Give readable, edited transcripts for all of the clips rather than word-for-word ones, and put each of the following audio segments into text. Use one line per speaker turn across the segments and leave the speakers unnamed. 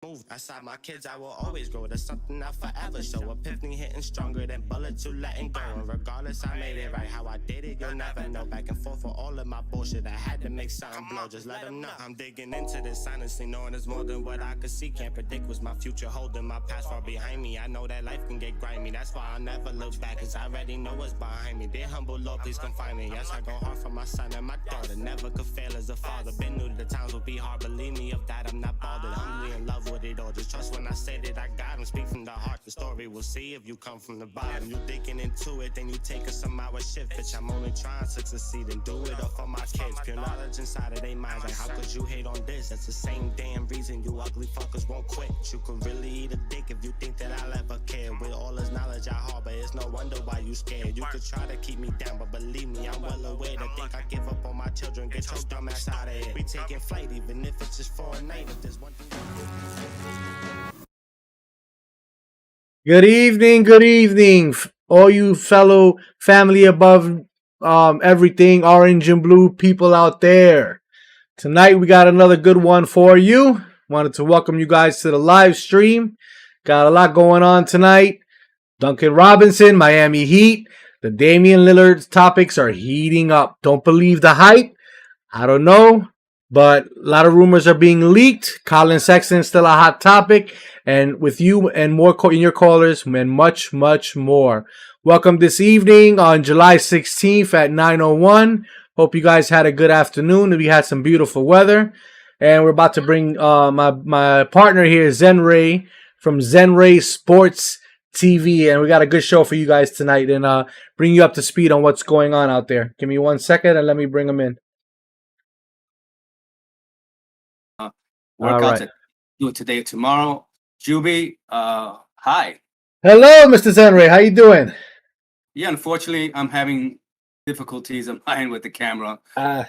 Move aside my kids, I will always grow. There's something I forever show. Epiphany hitting stronger than bullets to letting go. And regardless, I made it right. How I did it, you'll never know. Back and forth for all of my bullshit. I had to make something blow. Just let them know. I'm digging into this honestly, knowing there's more than what I could see. Can't predict what's my future holding. My past far behind me. I know that life can get grimy. That's why I never look back, cause I already know what's behind me. Dear humble Lord, please come find me. Yes, I go hard for my son and my daughter. Never could fail as a father. Been new to the times will be hard. Believe me, of that I'm not bothered. Humbly in love with it all. Just trust when I say that I got him. Speak from the heart. The story we'll see if you come from the bottom. You digging into it, then you take a some hour shift. Bitch, I'm only trying to succeed and do it all for my kids. Pure knowledge inside of their minds. Like, how could you hate on this? That's the same damn reason you ugly fuckers won't quit. You could really eat a dick if you think that I'll ever care. With all this knowledge I harbor, it's no wonder why you scared. You could try to keep me down, but believe me, I'm well aware to think I give up on my children. Get your dumb ass out of here. We taking flight, even if it's just for a night. If there's one thing.
Good evening, all you fellow family above everything, orange and blue people out there. Tonight we got another good one for you. Wanted to welcome you guys to the live stream. Got a lot going on tonight. Duncan Robinson, Miami Heat. The Damian Lillard topics are heating up. Don't believe the hype. I don't know, but a lot of rumors are being leaked. Colin Sexton still a hot topic. And with you and more in your callers and much, much more. Welcome this evening on July 16th at 9:01. Hope you guys had a good afternoon. We had some beautiful weather. And we're about to bring my partner here, Zen Ray, from Zen Ray Sports TV. And we got a good show for you guys tonight and bring you up to speed on what's going on out there. Give me 1 second and let me bring him in.
Workout to do it today or tomorrow. Juby, hi.
Hello, Mr. Zenray. How you doing?
Yeah, unfortunately, I'm having difficulties on mine with the camera. I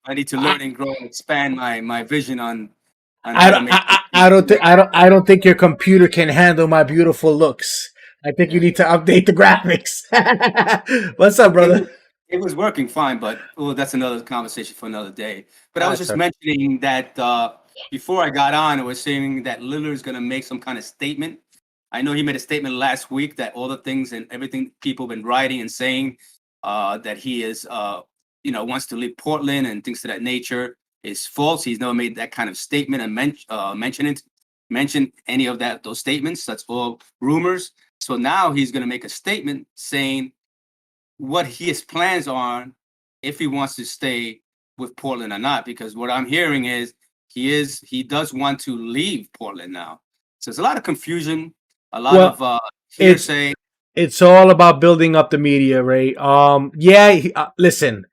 need to learn and grow and expand my vision on
I don't think your computer can handle my beautiful looks. I think you need to update the graphics. What's up, brother?
It was working fine, but that's another conversation for another day. But I was just mentioning that before I got on, I was saying that Lillard's going to make some kind of statement. I know he made a statement last week that all the things and everything people have been writing and saying that he is, wants to leave Portland and things of that nature is false. He's never made that kind of statement and mentioned any of those statements. That's all rumors. So now he's going to make a statement saying what his plans are if he wants to stay with Portland or not. Because what I'm hearing is he does want to leave Portland now. So there's a lot of confusion, a lot of hearsay.
It's all about building up the media, Ray. Listen,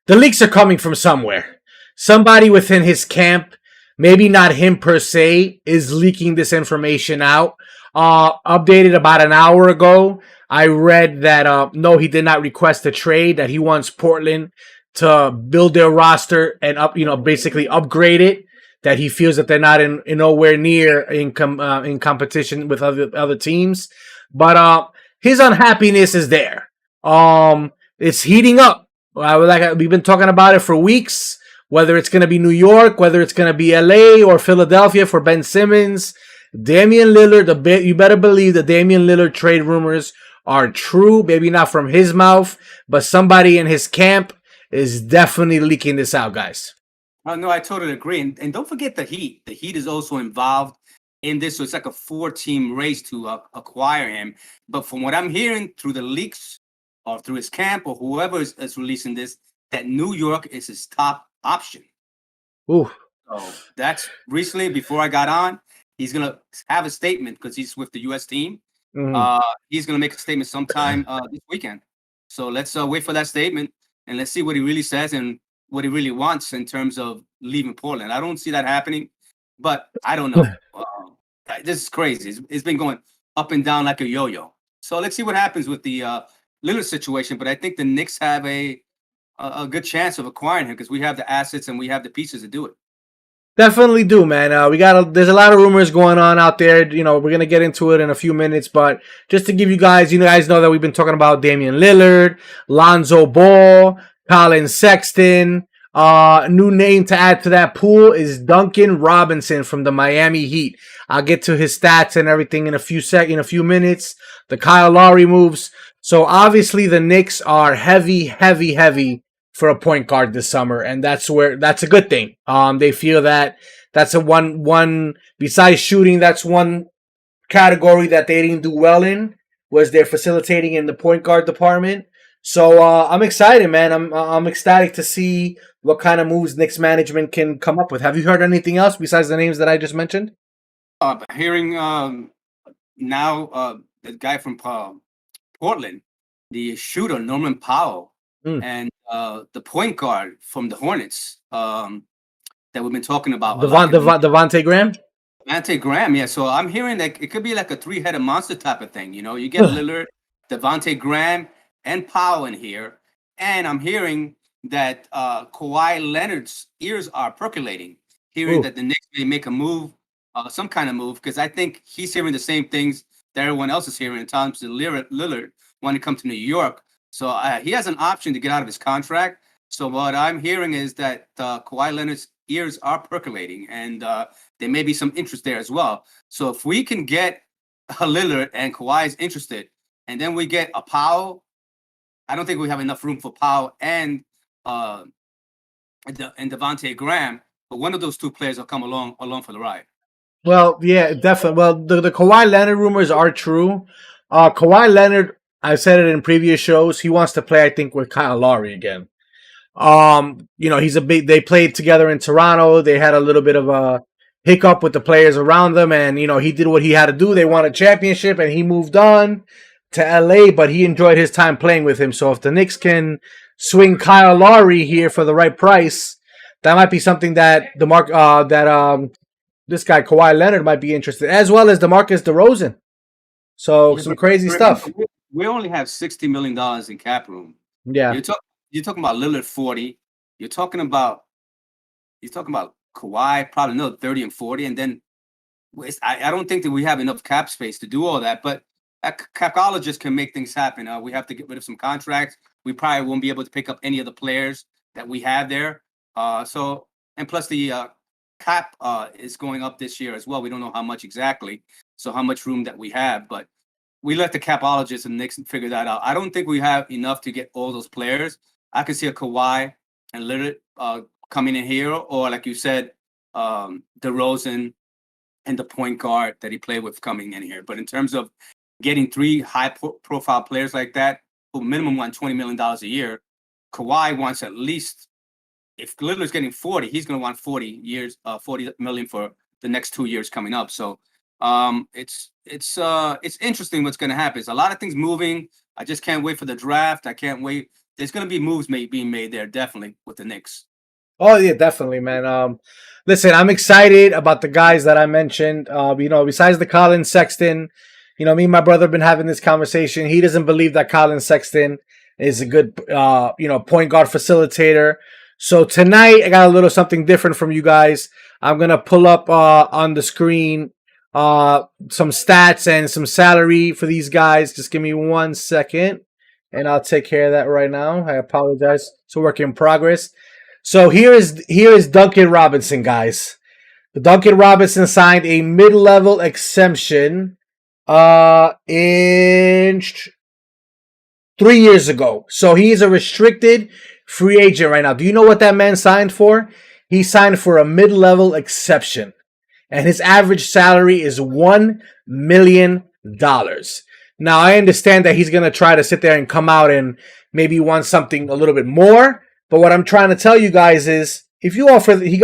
the leaks are coming from somewhere. Somebody within his camp, maybe not him per se, is leaking this information out. Updated about an hour ago, I read that no, he did not request a trade, that he wants Portland to build their roster and basically upgrade it. That he feels that they're not in nowhere near in competition with other teams, but his unhappiness is there. It's heating up. We've been talking about it for weeks. Whether it's going to be New York, whether it's going to be LA or Philadelphia for Ben Simmons, Damian Lillard. You better believe the Damian Lillard trade rumors are true. Maybe not from his mouth, but somebody in his camp is definitely leaking this out, guys.
No, I totally agree. And don't forget the Heat. The Heat is also involved in this. So it's like a 4-team race to acquire him. But from what I'm hearing through the leaks or through his camp or whoever is releasing this, that New York is his top option.
Ooh.
So that's recently, before I got on, he's going to have a statement because he's with the U.S. team. Mm-hmm. He's going to make a statement sometime this weekend. So let's wait for that statement and let's see what he really says and what he really wants in terms of leaving Portland. I don't see that happening, but I don't know. This is crazy. It's been going up and down like a yo-yo. So let's see what happens with the Lillard situation. But I think the Knicks have a good chance of acquiring him because we have the assets and we have the pieces to do it.
Definitely do, man. There's a lot of rumors going on out there. We're going to get into it in a few minutes, but just to give you guys know that we've been talking about Damian Lillard, Lonzo Ball, Colin Sexton, New name to add to that pool is Duncan Robinson from the Miami Heat. I'll get to his stats and everything in a few minutes. The Kyle Lowry moves. So obviously the Knicks are heavy for a point guard this summer, and that's a good thing. They feel that that's a one besides shooting, that's one category that they didn't do well in, was their facilitating in the point guard department. So I'm excited, man. I'm ecstatic to see what kind of moves Knicks management can come up with. Have you heard anything else besides the names that I just mentioned?
Hearing now the guy from Portland, the shooter Norman Powell, and the point guard from the Hornets that we've been talking about.
Devontae Graham?
Devontae Graham, yeah. So I'm hearing that it could be like a three-headed monster type of thing. You know, you get Lillard, Devontae Graham, and Powell in here. And I'm hearing that Kawhi Leonard's ears are percolating, hearing that the Knicks may make a move, some kind of move, because I think he's hearing the same things that everyone else is hearing in terms of Lillard wanting to come to New York. So he has an option to get out of his contract. So what I'm hearing is that Kawhi Leonard's ears are percolating, and there may be some interest there as well. So if we can get a Lillard and Kawhi is interested, and then we get a Powell, I don't think we have enough room for Powell and Devontae Graham, but one of those two players will come along for the ride.
Well, yeah, definitely. Well, the Kawhi Leonard rumors are true. Kawhi Leonard, I've said it in previous shows, he wants to play, I think, with Kyle Lowry again. You know, they played together in Toronto. They had a little bit of a hiccup with the players around them, and, you know, he did what he had to do. They won a championship, and he moved on to LA, but he enjoyed his time playing with him. So if the Knicks can swing Kyle Lowry here for the right price, that might be something that this guy Kawhi Leonard might be interested, as well as DeMarcus DeRozan. So some crazy stuff.
We only have $60 million in cap room.
Yeah,
you're talking about Lillard 40. You're talking about Kawhi probably another 30 and 40, and then I don't think that we have enough cap space to do all that. But capologists can make things happen. We have to get rid of some contracts. We probably won't be able to pick up any of the players that we have there. And plus the cap is going up this year as well. We don't know how much exactly, so how much room that we have, but we let the capologists and Knicks figure that out. I don't think we have enough to get all those players. I can see a Kawhi and Lillard coming in here, or like you said, DeRozan and the point guard that he played with coming in here. But in terms of getting three high-profile players like that, who minimum want $20 million a year, Kawhi wants at least, if Lillard's getting 40, he's going to want 40 million for the next 2 years coming up. So it's interesting what's going to happen. There's a lot of things moving. I just can't wait for the draft. I can't wait. There's going to be moves being made there, definitely, with the Knicks.
Oh, yeah, definitely, man. Listen, I'm excited about the guys that I mentioned. You know, besides the Colin Sexton, you know, me and my brother have been having this conversation. He doesn't believe that Colin Sexton is a good, point guard facilitator. So tonight, I got a little something different from you guys. I'm going to pull up on the screen some stats and some salary for these guys. Just give me 1 second, and I'll take care of that right now. I apologize. It's a work in progress. So here is Duncan Robinson, guys. Duncan Robinson signed a mid-level exemption in 3 years ago. So he's a restricted free agent right now. Do you know what that man signed for? He signed for a mid-level exception, and his average salary is $1 million. Now, I understand that he's going to try to sit there and come out and maybe want something a little bit more, but what I'm trying to tell you guys is, if you offer, he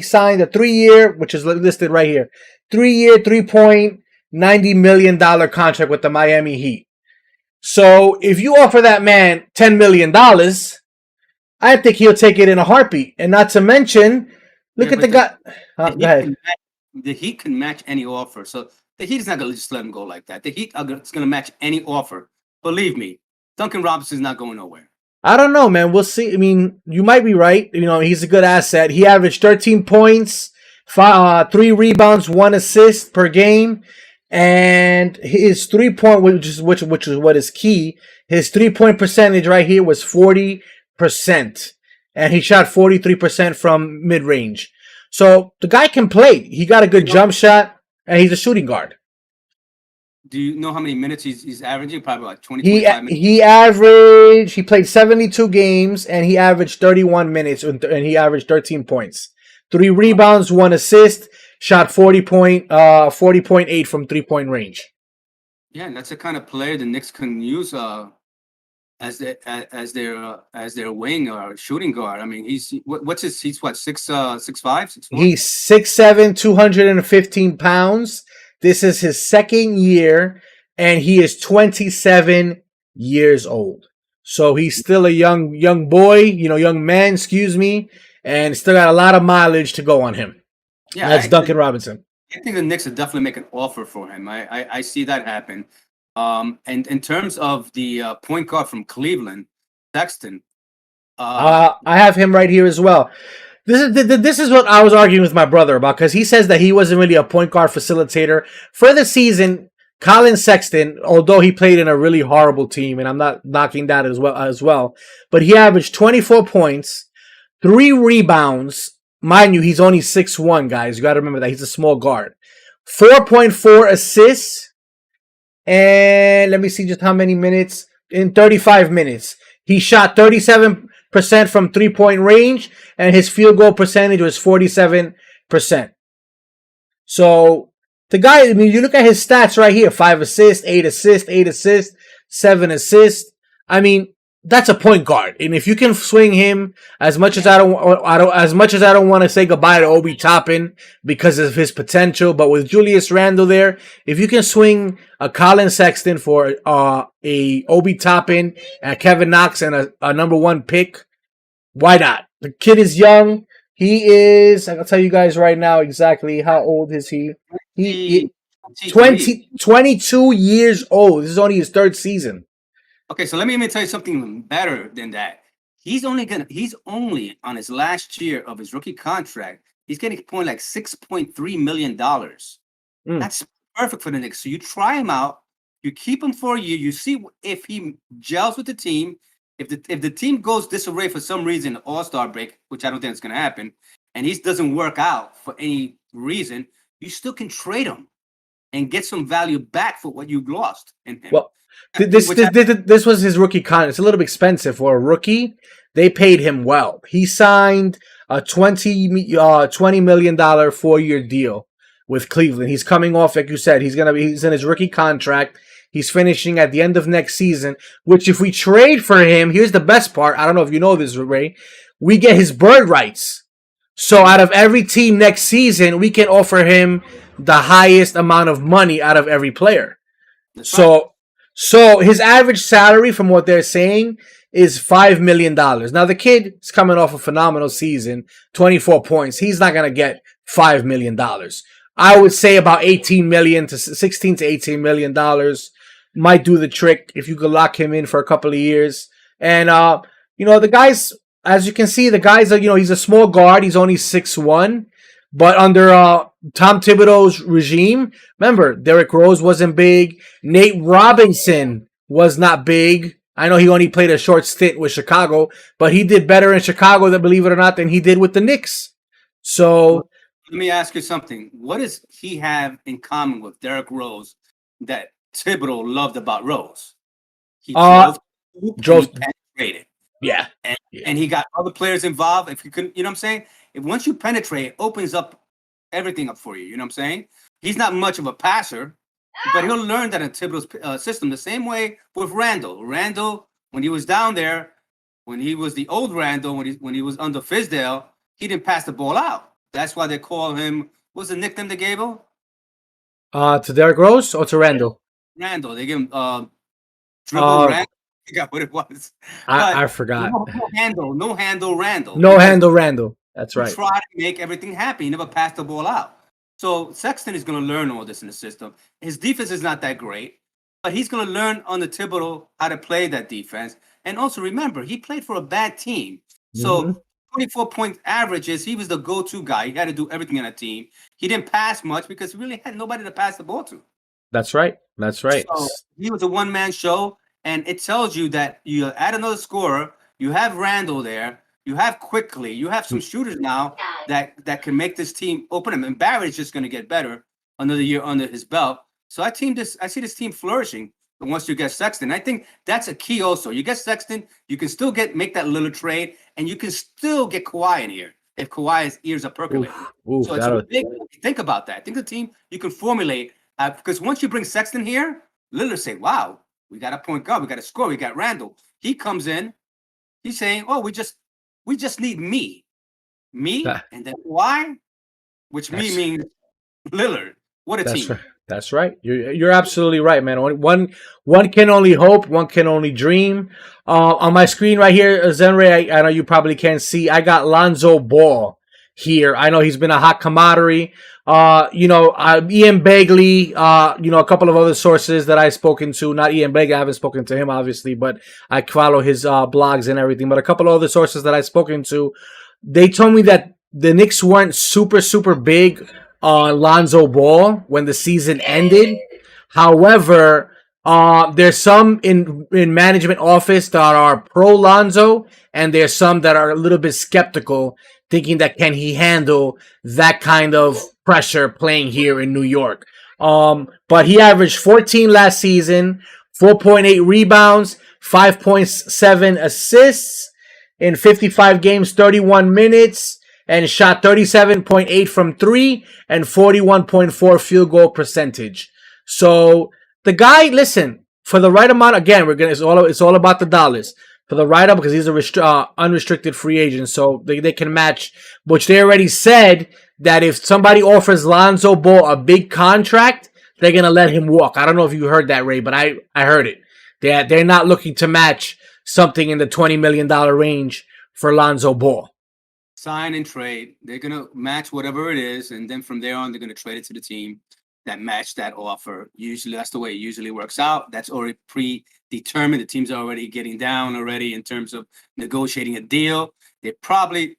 signed a 3-year, which is listed right here, 3-year, $3.90 million contract with the Miami Heat. So if you offer that man $10 million, I think he'll take it in a heartbeat. And not to mention, look at the guy. Go ahead.
The Heat can match any offer. So the Heat is not going to just let him go like that. The Heat is going to match any offer. Believe me, Duncan Robinson's not going nowhere.
I don't know, man. We'll see. I mean, you might be right. You know, he's a good asset. He averaged 13 points, 3 rebounds, 1 assist per game. And his 3-point, which is what is key, his 3-point percentage right here was 40%. and he shot 43% from mid-range. So the guy can play. He got a good jump shot, and he's a shooting guard.
Do you know how many minutes he's averaging? Probably like 25 minutes.
He played 72 games, and he averaged 31 minutes, and he averaged 13 points. 3 rebounds, 1 assist, shot 40.8 from 3-point range.
Yeah, and that's the kind of player the Knicks can use as their wing or shooting guard. I mean, he's what 6'5", 6'4"?
He's 6'7", 215 pounds. This is his second year, and he is 27 years old. So he's still a young boy, young man, excuse me, and still got a lot of mileage to go on him. Yeah, that's Duncan Robinson.
I think the Knicks will definitely make an offer for him. I see that happen. And in terms of the point guard from Cleveland, Sexton.
I have him right here as well. This is what I was arguing with my brother about, because he says that he wasn't really a point guard facilitator. For the season, Colin Sexton, although he played in a really horrible team, and I'm not knocking that as well, but he averaged 24 points, 3 rebounds. Mind you, he's only 6'1", guys. You got to remember that. He's a small guard. 4.4 assists, and let me see just how many minutes. In 35 minutes. He shot 37% from 3-point range, and his field goal percentage was 47%. So the guy, I mean, you look at his stats right here: 5 assists, 8 assists, 8 assists, 7 assists. I mean, that's a point guard, and if you can swing him, as much as I don't want to say goodbye to Obi Toppin because of his potential, but with Julius Randle there, if you can swing a Colin Sexton for a Obi Toppin and Kevin Knox and a number 1 pick, why not? The kid is young. He is, I'll tell you guys right now exactly how old is he. He 22 years old. This is only his 3rd season.
Okay, so let me even tell you something better than that. He's only on his last year of his rookie contract. He's getting like $6.3 million. That's perfect for the Knicks. So you try him out, you keep him for a year, you see if he gels with the team. If the team goes disarray for some reason, All-Star break, which I don't think is going to happen, and he doesn't work out for any reason, you still can trade him and get some value back for what you lost in him.
Well, this was his rookie contract. It's a little bit expensive for a rookie. They paid him well. He signed a $20 million 4-year deal with Cleveland. He's coming off, like you said, he's in his rookie contract. He's finishing at the end of next season, which if we trade for him, here's the best part. I don't know if you know this, Ray. We get his bird rights. So out of every team next season, we can offer him the highest amount of money out of every player. So his average salary, from what they're saying, is $5 million. Now, the kid is coming off a phenomenal season, 24 points. He's not going to get $5 million. I would say about $16 to $18 million might do the trick if you could lock him in for a couple of years. And, the guys, as you can see, the guys are, he's a small guard. He's only 6'1". But under Tom Thibodeau's regime, remember, Derrick Rose wasn't big. Nate Robinson was not big. I know he only played a short stint with Chicago, but he did better in Chicago, believe it or not, than he did with the Knicks. So
let me ask you something. What does he have in common with Derrick Rose that Thibodeau loved about Rose? He drove penetrated.
Yeah.
And he got other players involved. If you couldn't, you know what I'm saying? If once you penetrate, it opens up everything up for you. You know what I'm saying? He's not much of a passer, but he'll learn that in Thibodeau's system. The same way with Randle. Randle, when he was down there, when he was the old Randle, when he was under Fizdale, he didn't pass the ball out. That's why they call him. What's the nickname they gave him?
To Derrick Rose or to Randle?
Randle. They gave him dribble Randle. I forgot what it was.
I forgot.
No handle Randle.
No handle Randle. That's right.
Try to make everything happen. He never passed the ball out. So Sexton is going to learn all this in the system. His defense is not that great, but he's going to learn on the Thibodeau how to play that defense. And also remember, he played for a bad team. So 24-point averages, he was the go-to guy. He had to do everything on a team. He didn't pass much because he really had nobody to pass the ball to.
That's right.
So he was a one-man show, and it tells you that you add another scorer, you have Randle there, You have quickly. You have some shooters now that can make this team open them. And Barrett's just going to get better another year under his belt. So I see this team flourishing once you get Sexton. I think that's a key also. You get Sexton, you can still make that little trade, and you can still get Kawhi in here if Kawhi's ears are percolating. So it's a big. Think about that. Think the team you can formulate because once you bring Sexton here, Lillard say, "Wow, we got a point guard, we got a score, we got Randall." He comes in, he's saying, "Oh, we just need me, and then Kawhi, which me means Lillard." What a team.
Right. That's right. You're absolutely right, man. One can only hope. One can only dream. On my screen right here, Zenray, I know you probably can't see. I got Lonzo Ball here. I know he's been a hot commodity. Ian Begley, a couple of other sources that I've spoken to. Not Ian Begley. I haven't spoken to him, obviously, but I follow his blogs and everything. But a couple of other sources that I've spoken to, they told me that the Knicks weren't super, super big on Lonzo Ball when the season ended. However, there's some in management office that are pro Lonzo, and there's some that are a little bit skeptical, thinking that can he handle that kind of pressure playing here in New York. But he averaged 14 last season, 4.8 rebounds, 5.7 assists in 55 games, 31 minutes. And shot 37.8 from 3 and 41.4 field goal percentage. So the guy, listen, for the right amount, again, it's all about the dollars. For the right amount, because he's a unrestricted free agent, so they can match. Which they already said that if somebody offers Lonzo Ball a big contract, they're gonna let him walk. I don't know if you heard that, Ray, but I heard it. They're not looking to match something in the $20 million range for Lonzo Ball.
Sign and trade. They're going to match whatever it is. And then from there on, they're going to trade it to the team that match that offer. Usually, that's the way it usually works out. That's already predetermined. The teams are already getting down already in terms of negotiating a deal. They're not going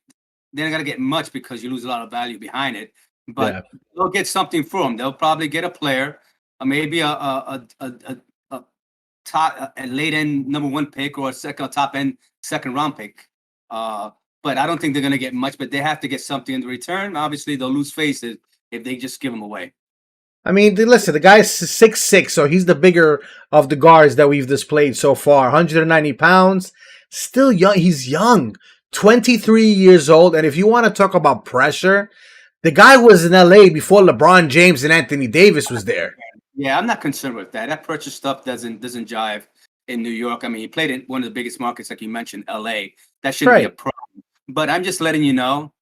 to get much because you lose a lot of value behind it. But they'll get something for them. They'll probably get a player, maybe a late end number 1 pick or a top end second round pick. But I don't think they're going to get much, but they have to get something in return. Obviously, they'll lose faces if they just give them away.
I mean, listen, the guy's 6'6", so he's the bigger of the guards that we've displayed so far. 190 pounds, still young. He's young, 23 years old. And if you want to talk about pressure, the guy was in LA before LeBron James and Anthony Davis was there.
Yeah, I'm not concerned with that. That pressure stuff doesn't jive in New York. I mean, he played in one of the biggest markets, like you mentioned, LA. That shouldn't be a problem. But I'm just letting you know,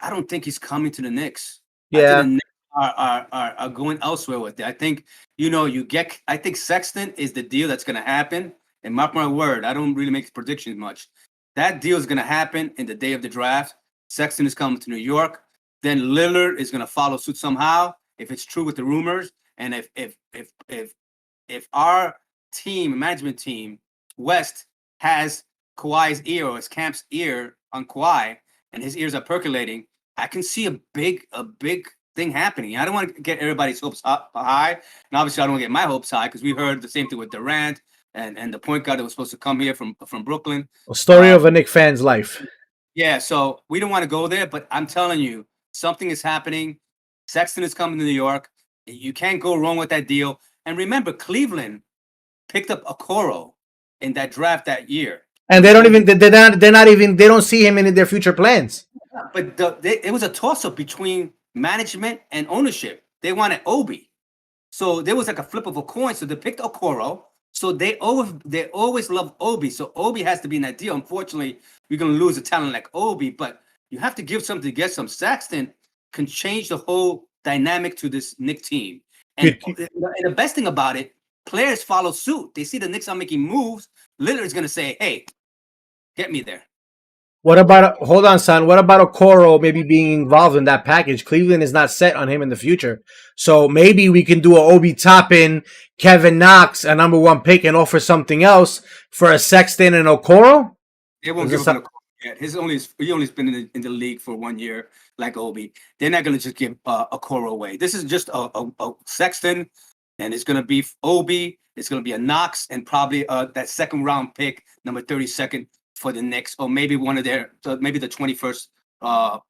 I don't think he's coming to the Knicks.
Yeah.
The Knicks are going elsewhere with it. I think, I think Sexton is the deal that's going to happen. And mark my word, I don't really make predictions much. That deal is going to happen in the day of the draft. Sexton is coming to New York. Then Lillard is going to follow suit somehow, if it's true with the rumors. And if our team, management team, West, has Kawhi's ear or his camp's ear on Kawhi and his ears are percolating, I can see a big thing happening. I don't want to get everybody's hopes up high. And obviously I don't want to get my hopes high because we heard the same thing with Durant and the point guard that was supposed to come here from Brooklyn.
A story of a Knicks fan's life.
Yeah, so we don't want to go there, but I'm telling you, something is happening. Sexton is coming to New York. You can't go wrong with that deal. And remember, Cleveland picked up Okoro in that draft that year.
And they don't see him in their future plans.
But it was a toss-up between management and ownership. They wanted Obi. So there was like a flip of a coin. So they picked Okoro. So they always love Obi. So Obi has to be in that deal. Unfortunately, we're going to lose a talent like Obi. But you have to give something to get some. Sexton can change the whole dynamic to this Knicks team. And the best thing about it, players follow suit. They see the Knicks are making moves. Lillard's going to say, hey, get me there.
What about, hold on, son. What about Okoro maybe being involved in that package? Cleveland is not set on him in the future. So maybe we can do a Obi Toppin, Kevin Knox, a number 1 pick, and offer something else for a Sexton and Okoro?
They won't give him Okoro yet. He only's been in the league for 1 year, like Obi. They're not going to just give Okoro away. This is just a Sexton, and it's going to be Obi. It's going to be a Knox, and probably that second round pick, number 32nd, for the Knicks, or maybe one of their maybe the 21st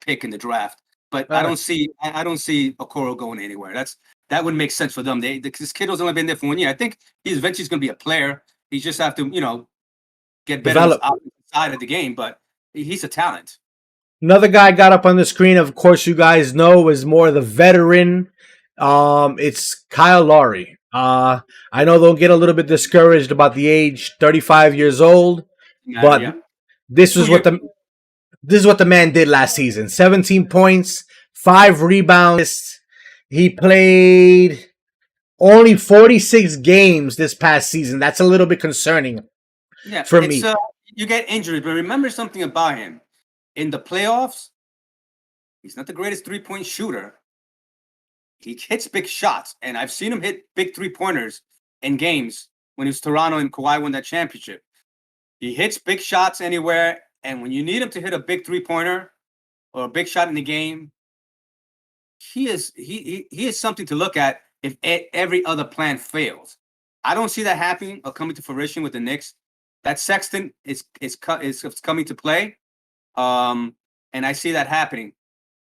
pick in the draft. But I don't see Okoro going anywhere. That would make sense for them. This kid has only been there for 1 year. I think he's eventually going to be a player. He just have to get better on the side of the game. But he's a talent.
Another guy got up on the screen, of course, you guys know, is more the veteran. It's Kyle Lowry. I know they'll get a little bit discouraged about the age, 35 years old, but this is what the man did last season. 17 points, 5 rebounds. He played only 46 games this past season. That's a little bit concerning for me.
You get injured, but remember something about him. In the playoffs, he's not the greatest three-point shooter. He hits big shots, and I've seen him hit big three-pointers in games when he was Toronto and Kawhi won that championship. He hits big shots anywhere, and when you need him to hit a big three-pointer or a big shot in the game, he is something to look at if every other plan fails. I don't see that happening or coming to fruition with the Knicks. That Sexton is coming to play. And I see that happening.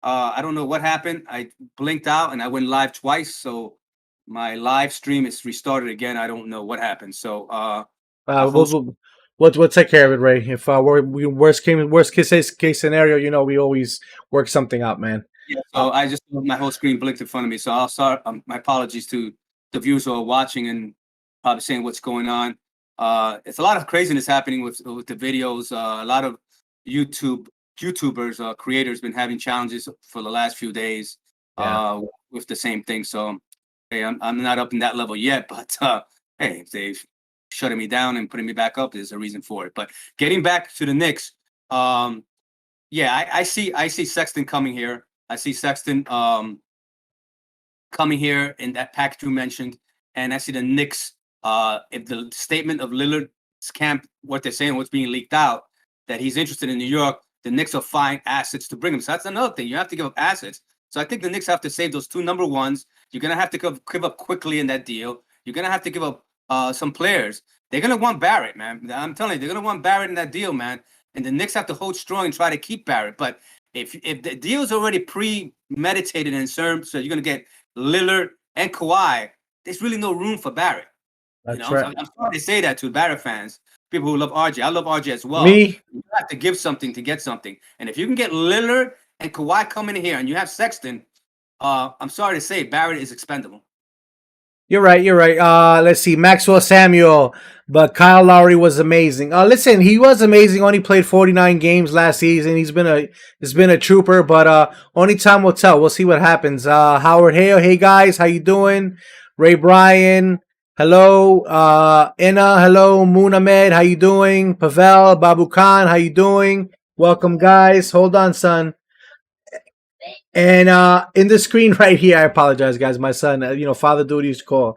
I don't know what happened. I blinked out and I went live twice. So my live stream is restarted again. I don't know what happened. So
we'll take care of it, Ray. If worst case scenario, we always work something out, man.
Yeah. So my whole screen blinked in front of me. So I'll start. My apologies to the viewers who are watching and probably saying what's going on. It's a lot of craziness happening with the videos. A lot of YouTubers, creators been having challenges for the last few days with the same thing. So, hey, I'm not up in that level yet, but hey, if they've shutting me down and putting me back up, there's a reason for it. But getting back to the Knicks, I see Sexton coming here. I see Sexton coming here in that package you mentioned, and I see the Knicks. If the statement of Lillard's camp, what they're saying, what's being leaked out, that he's interested in New York, the Knicks will find assets to bring him. So that's another thing. You have to give up assets. So I think the Knicks have to save those 2 number ones. You're going to have to give up quickly in that deal. You're going to have to give up some players. They're going to want Barrett, man. I'm telling you, they're going to want Barrett in that deal, man. And the Knicks have to hold strong and try to keep Barrett. But if the deal is already premeditated in terms, so you're going to get Lillard and Kawhi, there's really no room for Barrett.
That's right.
I'm sorry to say that to Barrett fans, people who love RJ. I love RJ as well.
Me?
You have to give something to get something. And if you can get Lillard and Kawhi coming in here and you have Sexton, I'm sorry to say Barrett is expendable.
You're right. Let's see. Maxwell Samuel, but Kyle Lowry was amazing. Listen, he was amazing. Only played 49 games last season. He's been a trooper, but only time will tell. We'll see what happens. Howard Hale, hey guys, how you doing? Ray Bryan, hello. Inna, hello. Moon Ahmed, how you doing? Pavel, Babu Khan, how you doing? Welcome, guys. Hold on, son. And in the screen right here, I apologize, guys. My son, father duties call.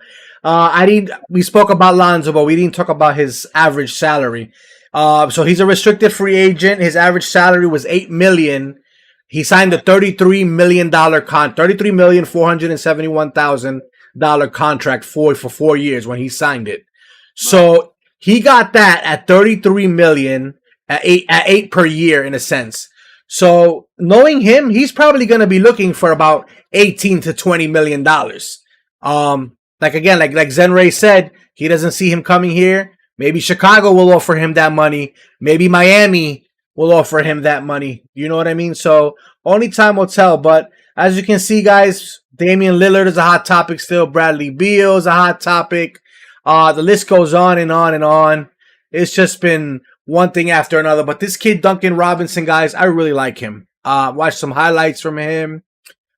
We spoke about Lonzo, but we didn't talk about his average salary. So he's a restricted free agent. His average salary was $8 million. He signed a $33 million $33,471,000 contract for 4 years when he signed it. So he got that at $33 million at eight per year in a sense. So knowing him, he's probably going to be looking for about $18 to $20 million. Like Zenray said, he doesn't see him coming here. Maybe Chicago will offer him that money. Maybe Miami will offer him that money. You know what I mean? So only time will tell. But as you can see, guys, Damian Lillard is a hot topic still. Bradley Beal is a hot topic. The list goes on and on and on. It's just been one thing after another. But this kid, Duncan Robinson, guys, I really like him. Watched some highlights from him.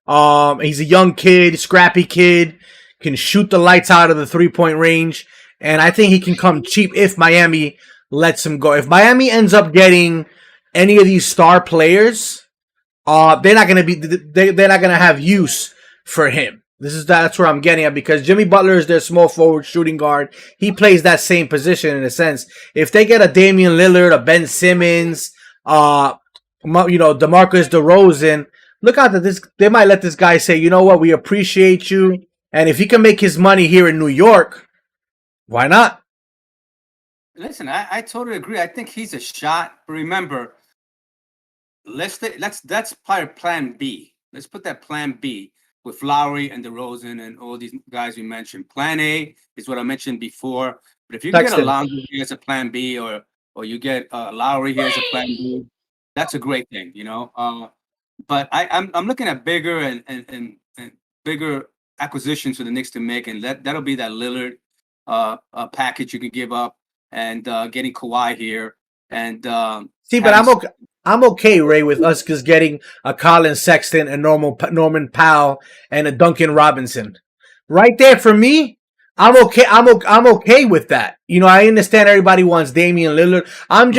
He's a young kid, scrappy kid, can shoot the lights out of the three-point range. And I think he can come cheap if Miami lets him go. If Miami ends up getting any of these star players, they're not gonna have use for him. That's where I'm getting at, because Jimmy Butler is their small forward shooting guard. He plays that same position in a sense. If they get a Damian Lillard, a Ben Simmons, DeMarcus DeRozan, look out that they might let this guy say, you know what, we appreciate you, and if he can make his money here in New York, why not?
Listen, I totally agree. I think he's a shot. But remember, that's part of Plan B. Let's put that Plan B with Lowry and DeRozan and all these guys we mentioned. Plan A is what I mentioned before. But if you can get a
Sexton.
Lonzo here as a Plan B, or you get Lowry here as a Plan B, that's a great thing, you know. But I'm looking at bigger and bigger acquisitions for the Knicks to make, and that'll be that Lillard package you can give up, and getting Kawhi here, and
See, but I'm okay, Ray, with us just getting a Colin Sexton, a Norman Powell, and a Duncan Robinson. Right there for me, I'm okay. I'm okay with that. You know, I understand everybody wants Damian Lillard. I'm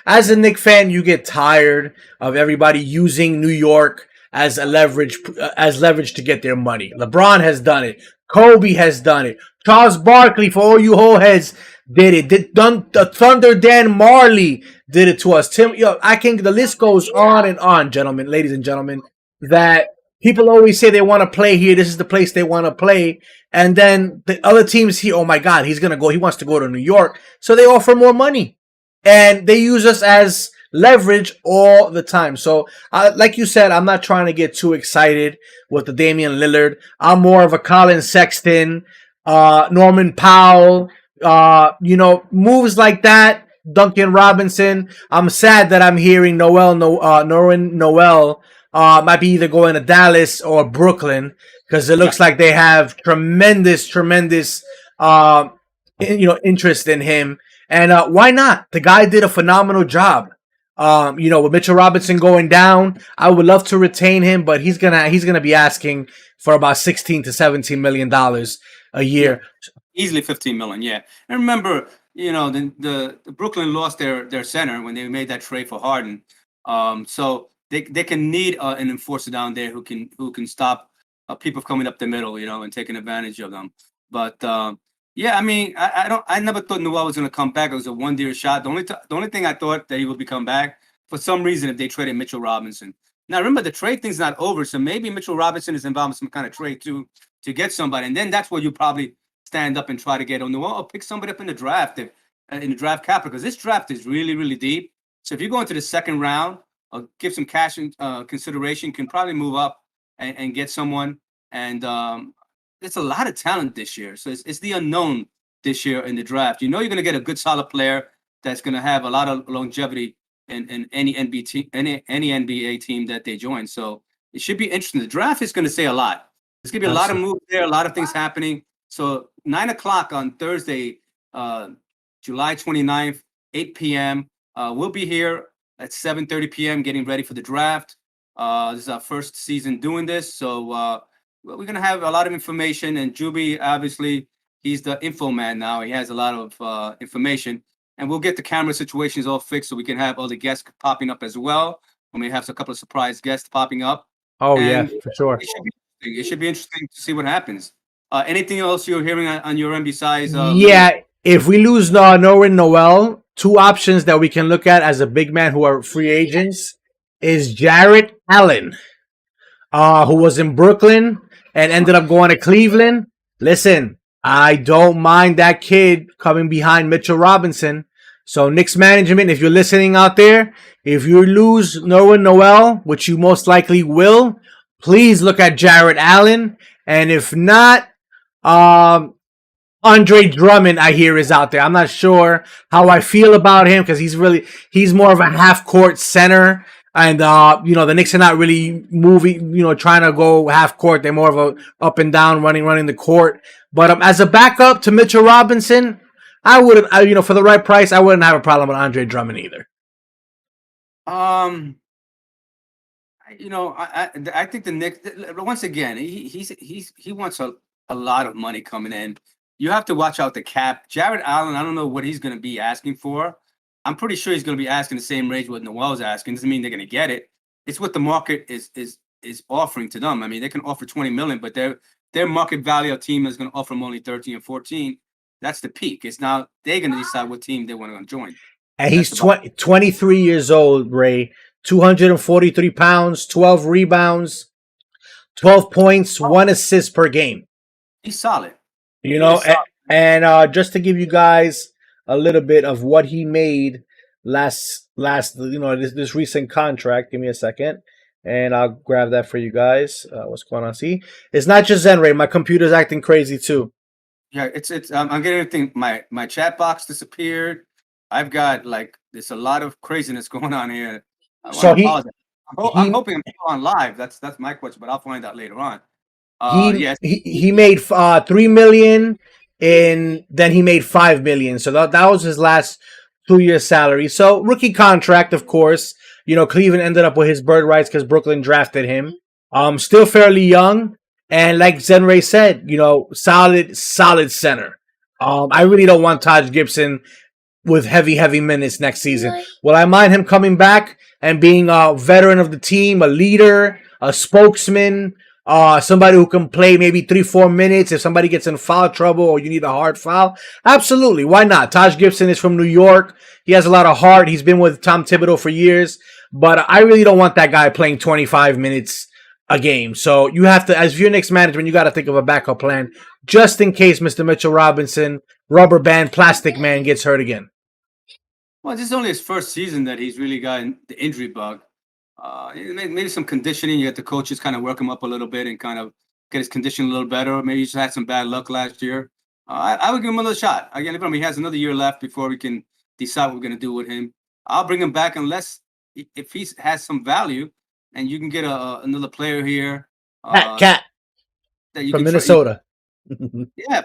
as a Knick fan, you get tired of everybody using New York as leverage to get their money. LeBron has done it. Kobe has done it. Charles Barkley, for all you whole heads, did it. The Thunder Dan Marley did it to us. The list goes on and on, gentlemen, ladies and gentlemen, that people always say they want to play here. This is the place they want to play. And then the other teams here, oh my God, he wants to go to New York. So they offer more money. And they use us as leverage all the time. So, like you said, I'm not trying to get too excited with the Damian Lillard. I'm more of a Colin Sexton, Norman Powell, moves like that. Duncan Robinson. I'm sad that I'm hearing Norman Noel might be either going to Dallas or Brooklyn, because it looks like they have tremendous interest in him. And why not? The guy did a phenomenal job. With Mitchell Robinson going down, I would love to retain him, but he's gonna be asking for about $16 to $17 million a year.
Easily 15 million, yeah. And remember, the Brooklyn lost their center when they made that trade for Harden. So they can need an enforcer down there who can stop people coming up the middle, and taking advantage of them. But yeah, I mean, I never thought Noel was going to come back. It was a one-year shot. The only thing I thought that he would come back for some reason if they traded Mitchell Robinson. Now remember, the trade thing's not over, so maybe Mitchell Robinson is involved in some kind of trade to get somebody, and then that's where you probably stand up and try to get on Noel, or pick somebody up in the draft, in the draft capital, because this draft is really, really deep. So if you go into the second round, or give some cash consideration, can probably move up and get someone. And it's a lot of talent this year. So it's the unknown this year in the draft. You're going to get a good, solid player that's going to have a lot of longevity in any NBA team that they join. So it should be interesting. The draft is going to say a lot. There's going to be a lot of moves there, a lot of things happening. So 9:00 on Thursday, July 29th, 8 p.m. We'll be here at 7:30 p.m. getting ready for the draft. This is our first season doing this. So we're going to have a lot of information. And Juby, obviously, he's the info man now. He has a lot of information. And we'll get the camera situations all fixed so we can have all the guests popping up as well. We may have a couple of surprise guests popping up.
Oh, and yeah, for sure.
It should be interesting to see what happens. Anything else you're hearing on your end besides?
If we lose Norman Noel, two options that we can look at as a big man who are free agents is Jarrett Allen, who was in Brooklyn and ended up going to Cleveland. Listen, I don't mind that kid coming behind Mitchell Robinson. So Knicks management, if you're listening out there, if you lose Norman Noel, which you most likely will, please look at Jarrett Allen. And if not, Andre Drummond, I hear, is out there. I'm not sure how I feel about him because he's more of a half-court center. And, the Knicks are not really moving, trying to go half-court. They're more of a up and down, running the court. But as a backup to Mitchell Robinson, I wouldn't, for the right price, I wouldn't have a problem with Andre Drummond either.
I think the Knicks, once again, he wants a lot of money coming in. You have to watch out the cap. Jarrett Allen, I don't know what he's going to be asking for. I'm pretty sure he's going to be asking the same range what Noel's asking. Doesn't mean they're going to get it. It's what the market is offering to them. I mean, they can offer $20 million, but their market value of team is going to offer them only 13 or 14. That's the peak. It's now they're going to decide what team they want to join.
And he's 23 years old, Ray. 243 pounds, 12 rebounds, 12 points, 1 assist per game.
He's solid.
And just to give you guys a little bit of what he made last this recent contract. Give me a second, and I'll grab that for you guys. What's going on? See, it's not just Zenray. My computer's acting crazy too.
Yeah, it's I'm getting everything. My chat box disappeared. I've got there's a lot of craziness going on here. I want to apologize. I'm hoping I'm still on live. That's my question, but I'll find out later on. Yes,
he made 3 million, and then he made 5 million. So that was his last 2-year salary. So rookie contract, of course. Cleveland ended up with his bird rights because Brooklyn drafted him. Still fairly young, and like Zenray said, solid center. I really don't want Taj Gibson with heavy minutes next season. Will I mind him coming back and being a veteran of the team, a leader, a spokesman, somebody who can play maybe 3-4 minutes if somebody gets in foul trouble or you need a hard foul? Absolutely. Why not? Taj Gibson is from New York. He has a lot of heart. He's been with Tom Thibodeau for years. But I really don't want that guy playing 25 minutes a game. So you have to, as your Knicks management, you got to think of a backup plan just in case Mr. Mitchell Robinson, rubber band, plastic man gets hurt again.
Well, this is only his first season that he's really gotten the injury bug. Maybe some conditioning. You get the coaches kind of work him up a little bit and kind of get his condition a little better. Maybe he just had some bad luck last year. I would give him another shot. Again, he has another year left before we can decide what we're going to do with him. I'll bring him back if he has some value, and you can get another player here.
Cat that you from Minnesota.
Yeah,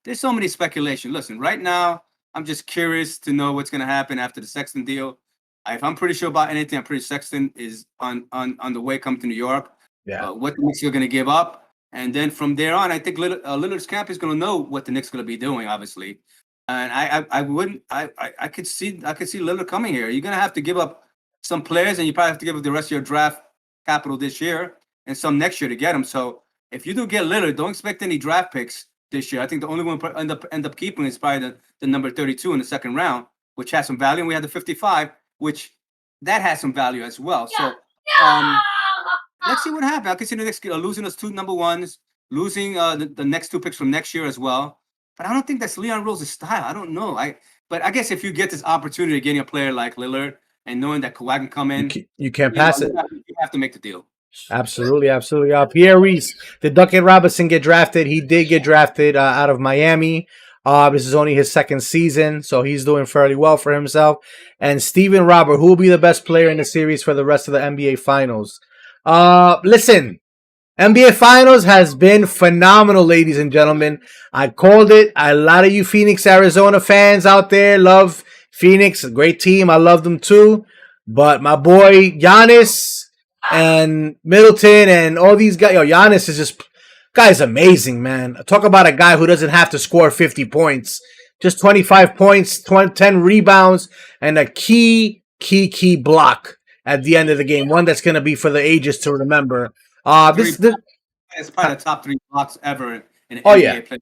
there's so many speculation. Listen, right now, I'm just curious to know what's going to happen after the Sexton deal. If I'm pretty sure about anything, I'm pretty Sexton is on the way coming to New York.
Yeah.
What the Knicks are going to give up, and then from there on, I think Lillard's camp is going to know what the Knicks are going to be doing, obviously. And I could see Lillard coming here. You're going to have to give up some players, and you probably have to give up the rest of your draft capital this year and some next year to get them. So if you do get Lillard, don't expect any draft picks this year. I think the only one end up keeping is probably the number 32 in the second round, which has some value. And we had the 55, which that has some value as well. So let's see what happens. I can see the Knicks losing us 2 number ones, losing the next 2 picks from next year as well. But I don't think that's Leon Rose's style. I don't know. But I guess if you get this opportunity of getting a player like Lillard and knowing that Kawhi can come in,
you can't pass it.
You have to make the deal.
Absolutely. Pierre Reese, did Duncan Robinson get drafted? He did get drafted out of Miami. This is only his second season, so he's doing fairly well for himself. And Steven Robert, who will be the best player in the series for the rest of the NBA Finals? Listen, NBA Finals has been phenomenal, ladies and gentlemen. I called it. A lot of you Phoenix, Arizona fans out there love Phoenix, a great team. I love them too. But my boy Giannis and Middleton and all these guys, Giannis is just... Guy's amazing, man. Talk about a guy who doesn't have to score 50 points. Just 25 points, 10 rebounds, and a key block at the end of the game. One that's going to be for the ages to remember.
It's probably the top 3 blocks ever in an NBA play.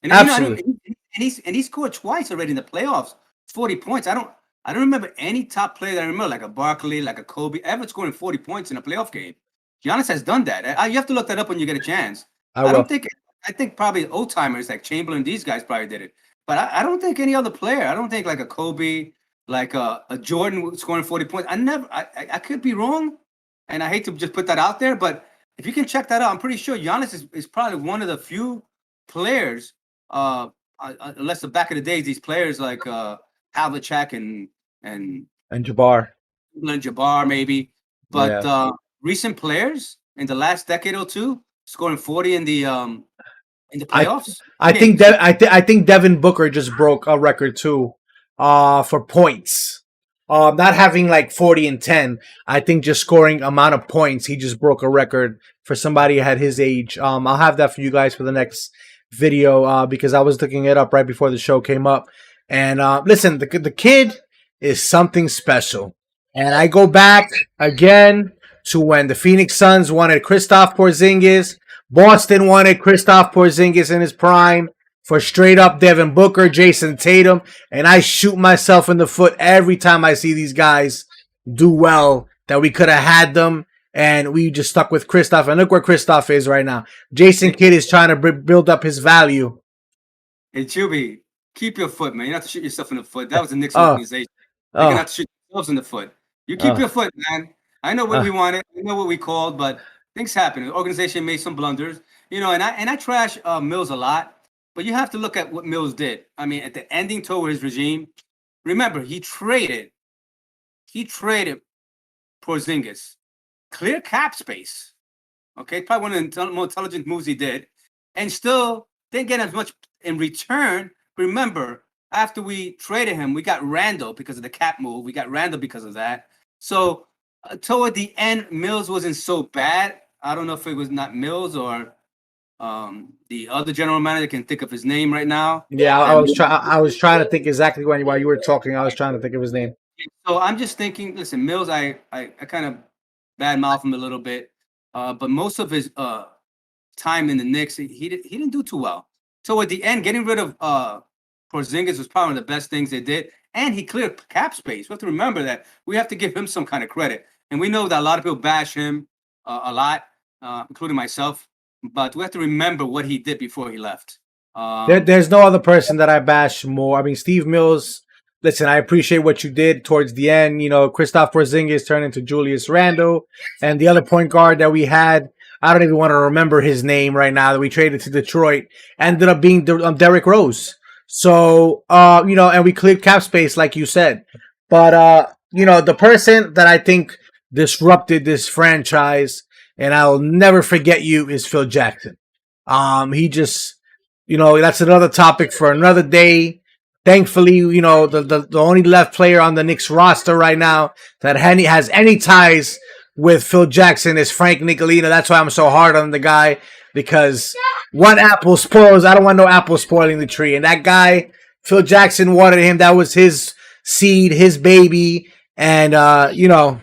And
absolutely.
And he scored twice already in the playoffs. 40 points. I don't remember any top player that I remember, like a Barkley, like a Kobe, ever scoring 40 points in a playoff game. Giannis has done that. You have to look that up when you get a chance. I think probably old timers like Chamberlain, these guys probably did it. But I don't think any other player. I don't think like a Kobe, like a Jordan scoring 40 points. I could be wrong, and I hate to just put that out there. But if you can check that out, I'm pretty sure Giannis is probably one of the few players, unless the back of the days, these players like Havlicek and
Jabbar,
maybe. But recent players in the last decade or two scoring 40 in the playoffs.
I think Devin Booker just broke a record too, for points. Not having like 40 and 10. I think just scoring amount of points, he just broke a record for somebody at his age. I'll have that for you guys for the next video because I was looking it up right before the show came up. And listen, the kid is something special. And I go back again to when the Phoenix Suns wanted Kristaps Porzingis. Boston wanted Kristaps Porzingis in his prime for straight up Devin Booker, Jason Tatum. And I shoot myself in the foot every time I see these guys do well, that we could have had them. And we just stuck with Kristaps. And look where Kristaps is right now. Jason Kidd is trying to build up his value.
Hey, Chuby, keep your foot, man. You don't have to shoot yourself in the foot. That was the Knicks
Oh,
organization. They're gonna
oh,
have to shoot themselves in the foot. You keep
oh,
your foot, man. I know what
oh.
we wanted. I know what we called, but things happen. The organization made some blunders, you know. And I trash Mills a lot, but you have to look at what Mills did. I mean, at the ending toward his regime, remember he traded Porzingis, clear cap space. Okay, probably one of the more intelligent moves he did, and still didn't get as much in return. Remember, after we traded him, we got Randall because of the cap move. We got Randall because of that. So toward the end, Mills wasn't so bad. I don't know if it was not Mills or the other general manager. I can think of his name right now.
Yeah, I was trying to think exactly while you were talking. I was trying to think of his name.
So I'm just thinking. Listen, Mills, I kind of badmouth him a little bit, but most of his time in the Knicks, he didn't do too well. So at the end, getting rid of Porzingis was probably one of the best things they did, and he cleared cap space. We have to remember that. We have to give him some kind of credit, and we know that a lot of people bash him a lot, including myself. But we have to remember what he did before he left.
There's no other person that I bash more. I mean, Steve Mills. Listen, I appreciate what you did towards the end. You know, Kristaps Porzingis turned into Julius Randle, and the other point guard that we had, I don't even want to remember his name right now, that we traded to Detroit, ended up being Derrick Rose. So, you know, and we cleared cap space, like you said. But, you know, the person that I think disrupted this franchise, and I'll never forget you, is Phil Jackson. He just, you know, that's another topic for another day. Thankfully, you know, the only left player on the Knicks roster right now that has any ties with Phil Jackson is Frank Nicolina. That's why I'm so hard on the guy, because one apple spoils. I don't want no apple spoiling the tree. And that guy, Phil Jackson, wanted him. That was his seed, his baby. And, you know,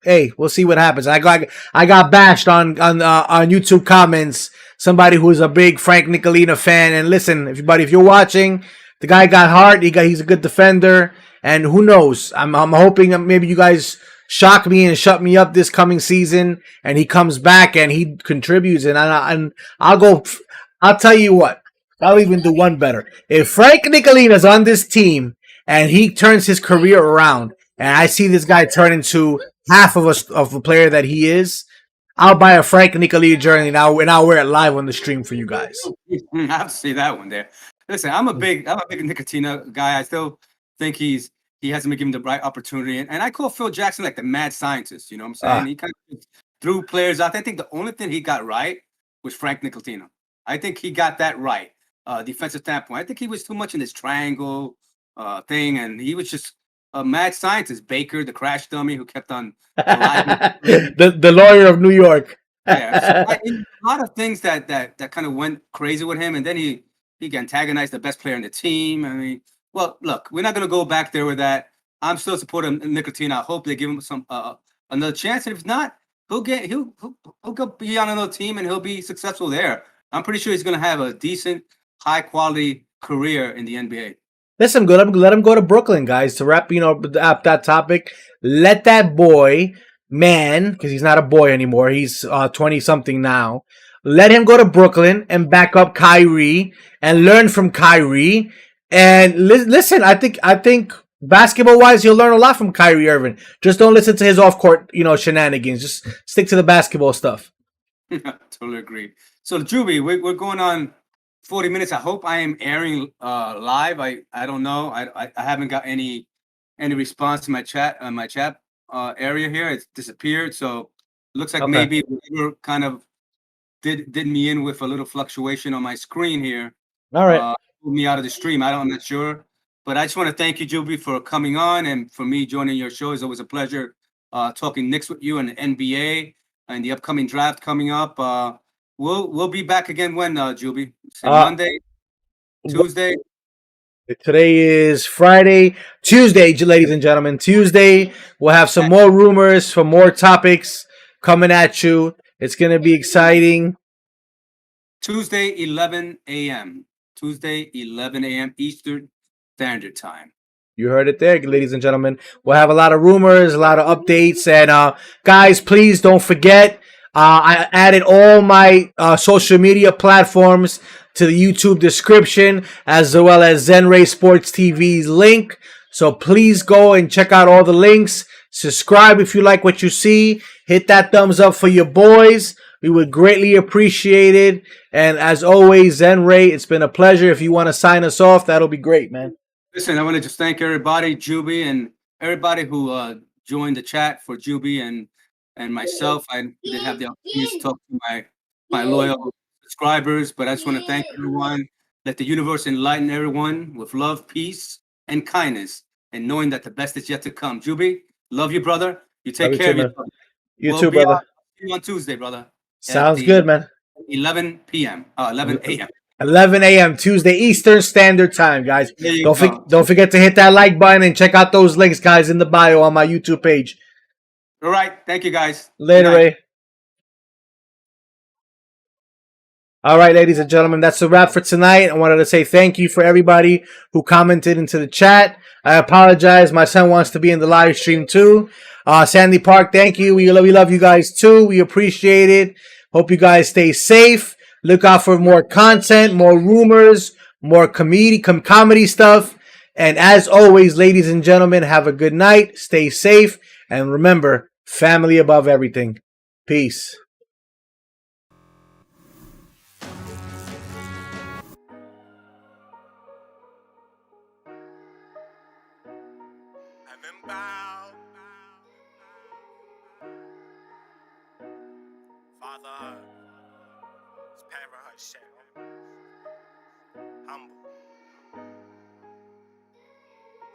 hey, we'll see what happens. I got bashed on YouTube comments. Somebody who's a big Frank Nicolina fan. And listen, everybody, if you're watching, the guy got heart. He's a good defender. And who knows? I'm hoping maybe you guys shock me and shut me up this coming season, and he comes back and he contributes. And I'll tell you what. I'll even do one better. If Frank Nicolina's on this team and he turns his career around, and I see this guy turn into half of a player that he is, I'll buy a Frank Nicolina jersey now, and I'll wear it live on the stream for you guys.
I have to see that one there. Listen, I'm a big Nicotina guy. I still think he hasn't been given the right opportunity. And I call Phil Jackson like the mad scientist. You know what I'm saying? He kind of threw players out. I think the only thing he got right was Frank Nicotina. I think he got that right, defensive standpoint. I think he was too much in this triangle thing, and he was just a mad scientist. Baker, the crash dummy who kept on
the lawyer of New York.
Yeah, so a lot of things that kind of went crazy with him, and then he antagonized the best player in the team. I mean, well, look, we're not going to go back there with that. I'm still supporting Nicotina. I hope they give him some another chance. And if not, he'll go be on another team and he'll be successful there. I'm pretty sure he's going to have a decent, high quality career in the NBA.
Listen, let him go to Brooklyn, guys. To wrap, up that topic, let that boy, man, because he's not a boy anymore. He's 20-something now. Let him go to Brooklyn and back up Kyrie and learn from Kyrie. And listen, I think basketball-wise, you'll learn a lot from Kyrie Irving. Just don't listen to his off-court, shenanigans. Just stick to the basketball stuff.
Totally agree. So, Juby, we're going on 40 minutes. I hope I am airing live. I don't know. I haven't got any response to my chat area here. It's disappeared. So it looks like maybe we're kind of did me in with a little fluctuation on my screen here.
All right.
Pulled me out of the stream. I'm not sure. But I just want to thank you, Juby, for coming on and for me joining your show. It's always a pleasure talking Knicks with you and the NBA and the upcoming draft coming up. We'll be back again when, Juby? Monday, Tuesday?
Today is Friday. Tuesday, ladies and gentlemen. Tuesday, we'll have some more rumors, some more topics coming at you. It's going to be exciting.
Tuesday, 11 a.m. Tuesday, 11 a.m. Eastern Standard Time.
You heard it there, ladies and gentlemen. We'll have a lot of rumors, a lot of updates. And guys, please don't forget, I added all my social media platforms to the YouTube description as well as Zenray Sports TV's link. So please go and check out all the links. Subscribe if you like what you see. Hit that thumbs up for your boys. We would greatly appreciate it. And as always, Zenray, it's been a pleasure. If you want to sign us off, that'll be great, man.
Listen, I want to just thank everybody, Juby, and everybody who joined the chat for Juby and myself. I did have the opportunity to talk to my loyal subscribers, but I just want to thank everyone. Let the universe enlighten everyone with love, peace, and kindness, and knowing that the best is yet to come. Juby, love you, brother. You take care of yourself.
You too, brother.
See you on Tuesday, brother.
Sounds good, man.
11 p.m. 11 a.m.
11 a.m. Tuesday Eastern Standard Time, guys. Don't forget to hit that like button and check out those links, guys, in the bio on my YouTube page.
All right. Thank you, guys.
Later, Ray. All right, ladies and gentlemen, that's a wrap for tonight. I wanted to say thank you for everybody who commented into the chat. I apologize. My son wants to be in the live stream too. Sandy Park, thank you. We love you guys too. We appreciate it. Hope you guys stay safe. Look out for more content, more rumors, more comedy stuff. And as always, ladies and gentlemen, have a good night. Stay safe. And remember, family above everything. Peace.
Father, parenthood shit. Humble.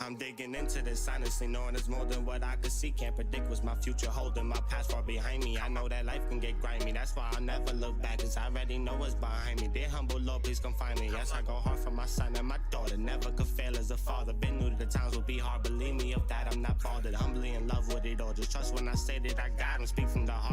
I'm digging into this, honestly, knowing there's more than what I could see. Can't predict what's my future holding, my past far behind me. I know that life can get grimy, that's why I'll never look back, cause I already know what's behind me. Dear humble Lord, please come find me. Yes, I go hard for my son and my daughter. Never could fail as a father. Been new to the times will be hard, believe me of that, I'm not bothered. Humbly in love with it all. Just trust when I say that I got him, speak from the heart.